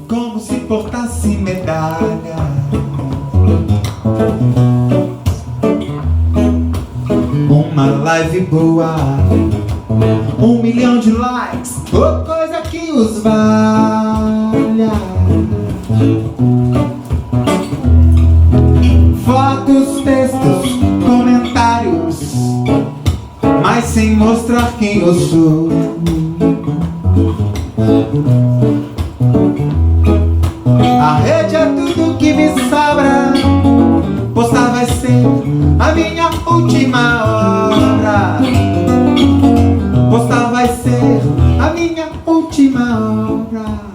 Como se portasse medalha, uma live boa, 1 milhão de likes, ou coisa que os valha. Fotos, textos, comentários, mas sem mostrar quem eu sou. A rede é tudo que me sobra, postar vai ser a minha última obra. Postar vai ser a minha última obra.